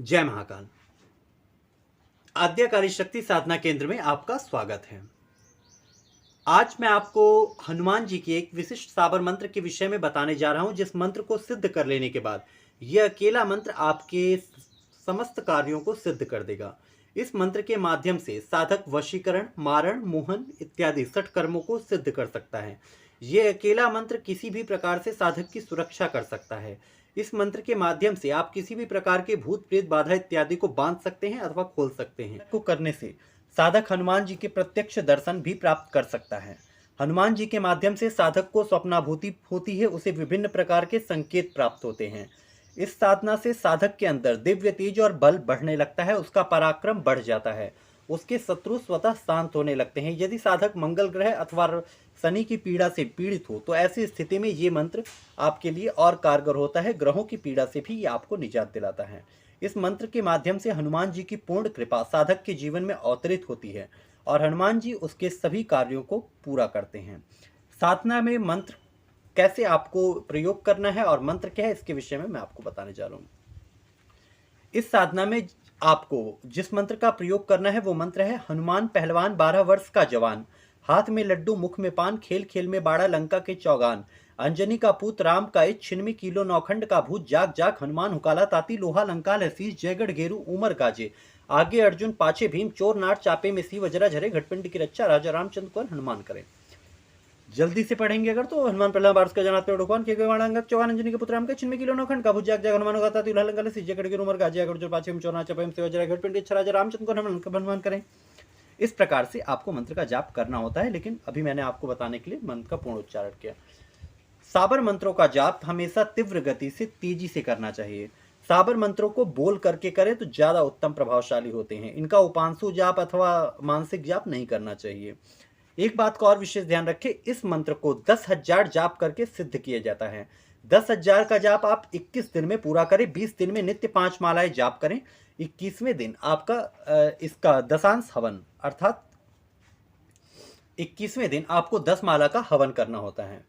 जय महाकाल। आद्यकारी शक्ति साधना केंद्र में आपका स्वागत है। आज मैं आपको हनुमान जी की एक विशिष्ट साबर मंत्र के विषय में बताने जा रहा हूं, जिस मंत्र को सिद्ध कर लेने के बाद यह अकेला मंत्र आपके समस्त कार्यों को सिद्ध कर देगा। इस मंत्र के माध्यम से साधक वशीकरण, मारण, मोहन इत्यादि 60 कर्मों को सिद्ध कर सकता है। यह अकेला मंत्र किसी भी प्रकार से साधक की सुरक्षा कर सकता है। इस मंत्र के माध्यम से आप किसी भी प्रकार के भूत प्रेत बाधा इत्यादि को बांध सकते हैं अथवा खोल सकते हैं। को करने से साधक हनुमान जी के प्रत्यक्ष दर्शन भी प्राप्त कर सकता है। हनुमान जी के माध्यम से साधक को स्वप्नाभूति होती है, उसे विभिन्न प्रकार के संकेत प्राप्त होते हैं। इस साधना से साधक के अंदर दिव्य तेज और बल बढ़ने लगता है, उसका पराक्रम बढ़ जाता है, उसके शत्रु स्वतः शांत होने लगते हैं। यदि साधक मंगल ग्रह अथवा शनि की पीड़ा से पीड़ित हो तो ऐसी स्थिति में ये मंत्र आपके लिए और कारगर होता है। ग्रहों की पीड़ा से भी ये आपको निजात दिलाता है। इस मंत्र के माध्यम से हनुमान जी की पूर्ण कृपा साधक के जीवन में अवतरित होती है और हनुमान जी उसके सभी कार्यों को पूरा करते हैं। साधना में मंत्र कैसे आपको प्रयोग करना है और मंत्र क्या है, इसके विषय में मैं आपको बताने जा रहा हूँ। इस साधना में आपको जिस मंत्र का प्रयोग करना है वो मंत्र है: हनुमान पहलवान 12 वर्ष का जवान, हाथ में लड्डू मुख में पान, खेल खेल में बाड़ा लंका के चौगान, अंजनी का पूत राम का इच, छिन्मी कीलो नौखंड का भूत, जाग जाग हनुमान हुकाला ताती, लोहा लंकाल हसीस, जयगढ़ गेरू उमर गाजे, आगे अर्जुन पाछे भीम, चोर नार चापे में सी, वज्रा झरे घटपिंड की रक्षा, राजा रामचंद्र को हनुमान करें। जल्दी से पढ़ेंगे अगर तो: हनुमान पहला बार का जनाते भगवान के अंगक चौहान, अंजनी के पुत्र राम के, छिन्मी किलो नौखंड का भुज, जाग जाग हनुमान गाता तिलह लंका सीजे कड़के उमर गाजे, अगर जो पाछे में चोरना चपम से वज्रा घटपिंड की राजा रामचंद्र को हनुमान करें। इस प्रकार से आपको मंत्र का जाप करना होता है, लेकिन अभी मैंने आपको बताने के लिए मंत्र का पूर्ण उच्चारण किया। साबर मंत्रों का जाप हमेशा तीव्र गति से, तेजी से करना चाहिए। साबर मंत्रों को बोल करके करें तो ज्यादा उत्तम प्रभावशाली होते हैं। इनका उपांशु जाप अथवा मानसिक जाप नहीं करना चाहिए। एक बात का और विशेष ध्यान रखें, इस मंत्र को 10,000 जाप करके सिद्ध किया जाता है। 10,000 का जाप आप 21 दिन में पूरा करें। 20 दिन में नित्य 5 मालाएं जाप करें। 21वें दिन आपका इसका दशांश हवन अर्थात 21वें दिन आपको 10 माला का हवन करना होता है।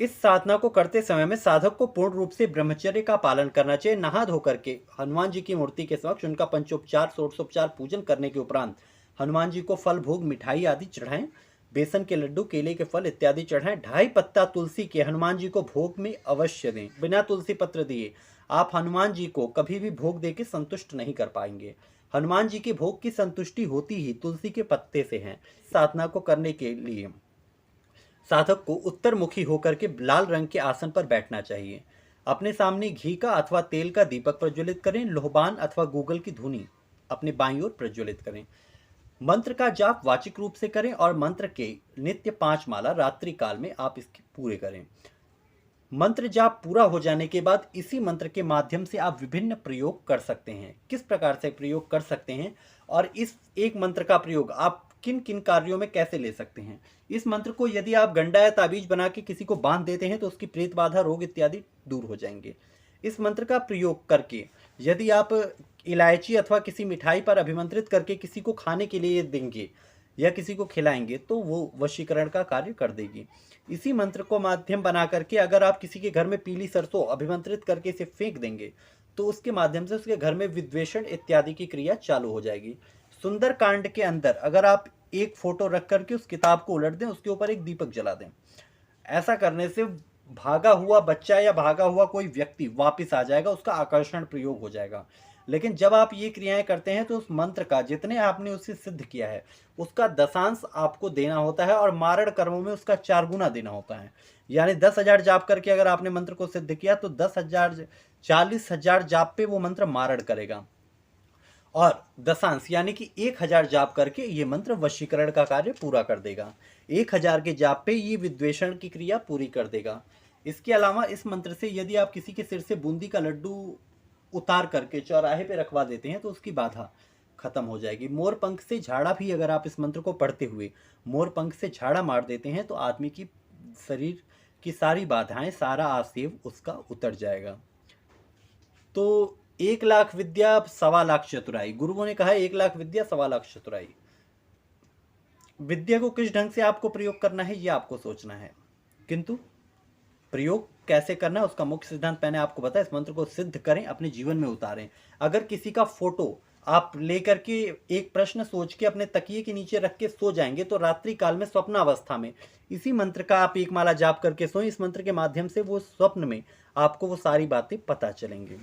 इस साधना को करते समय में साधक को पूर्ण रूप से ब्रह्मचर्य का पालन करना चाहिए। नहा धोकर के हनुमान जी की मूर्ति के समक्ष उनका पंचोपचार षोडशोपचार पूजन करने के उपरांत हनुमान जी को फल, भोग, मिठाई आदि चढ़ाएं। बेसन के लड्डू, केले के फल इत्यादि चढ़ाएं। 2.5 पत्ता तुलसी के हनुमान जी को भोग में अवश्य दें। बिना तुलसी पत्र दिए आप हनुमान जी को कभी भी भोग देके संतुष्ट नहीं कर पाएंगे। हनुमान जी के भोग की संतुष्टि होती ही तुलसी के पत्ते से है। साधना को करने के लिए साधक को उत्तरमुखी होकर के लाल रंग के आसन पर बैठना चाहिए। अपने सामने घी का अथवा तेल का दीपक प्रज्वलित करें। लोहबान अथवा गूगल की धुनी अपने बाईं ओर प्रज्वलित करें। मंत्र का जाप वाचिक रूप से करें और मंत्र के नित्य 5 माला रात्रि काल में आप इसके पूरे करें। मंत्र जाप पूरा हो जाने के बाद इसी मंत्र के माध्यम से आप विभिन्न प्रयोग कर सकते हैं। किस प्रकार से प्रयोग कर सकते हैं और इस एक मंत्र का प्रयोग आप किन किन कार्यों में कैसे ले सकते हैं। इस मंत्र को यदि आप गंडा या ताबीज बना के किसी को बांध देते हैं तो उसकी प्रेत बाधा, रोग इत्यादि दूर हो जाएंगे। इस मंत्र का प्रयोग करके यदि आप इलायची अथवा किसी मिठाई पर अभिमंत्रित करके किसी को खाने के लिए देंगे या किसी को खिलाएंगे तो वो वशीकरण का कार्य कर देगी। इसी मंत्र को माध्यम बना करके अगर आप किसी के घर में पीली सरसों अभिमंत्रित करके इसे फेंक देंगे तो उसके माध्यम से उसके घर में विद्वेषण इत्यादि की क्रिया चालू हो जाएगी। सुंदर कांड के अंदर अगर आप एक फोटो रख करके उस किताब को उलट दें, उसके ऊपर एक दीपक जला दें, ऐसा करने से भागा हुआ बच्चा या भागा हुआ कोई व्यक्ति वापस आ जाएगा, उसका आकर्षण प्रयोग हो जाएगा। लेकिन जब आप ये क्रियाएं करते हैं तो उस मंत्र का जितने आपने उससे सिद्ध किया है उसका दशांश आपको देना होता है और मारण कर्मों में उसका 4 गुना देना होता है। यानी 10,000 जाप करके अगर आपने मंत्र को सिद्ध किया तो 10,000 40,000 जाप पे वो मंत्र मारण करेगा और दशांश यानी कि 1,000 जाप करके ये मंत्र वशीकरण का कार्य पूरा कर देगा। 1,000 के जाप पे ये विद्वेषण की क्रिया पूरी कर देगा। इसके अलावा इस मंत्र से यदि आप किसी के सिर से बूंदी का लड्डू उतार करके चौराहे पे रखवा देते हैं तो उसकी बाधा खत्म हो जाएगी। मोर पंख से झाड़ा भी अगर आप इस मंत्र को पढ़ते हुए मोर पंख से झाड़ा मार देते हैं तो आदमी की शरीर की सारी बाधाएं, सारा आसेव उसका उतर जाएगा। तो 1 लाख विद्या 1.25 लाख चतुराई, गुरुओं ने कहा 1 लाख विद्या 1.25 लाख चतुराई। विद्या को किस ढंग से आपको प्रयोग करना है ये आपको सोचना है, किंतु प्रयोग कैसे करना है उसका मुख्य सिद्धांत मैंने आपको बताया। इस मंत्र को सिद्ध करें, अपने जीवन में उतारें। अगर किसी का फोटो आप लेकर के एक प्रश्न सोच के अपने तकिए के नीचे रख के सो जाएंगे तो रात्रि काल में स्वप्नावस्था में इसी मंत्र का आप एक माला जाप करके सोएं। इस मंत्र के माध्यम से वो स्वप्न में आपको वो सारी बातें पता चलेंगी।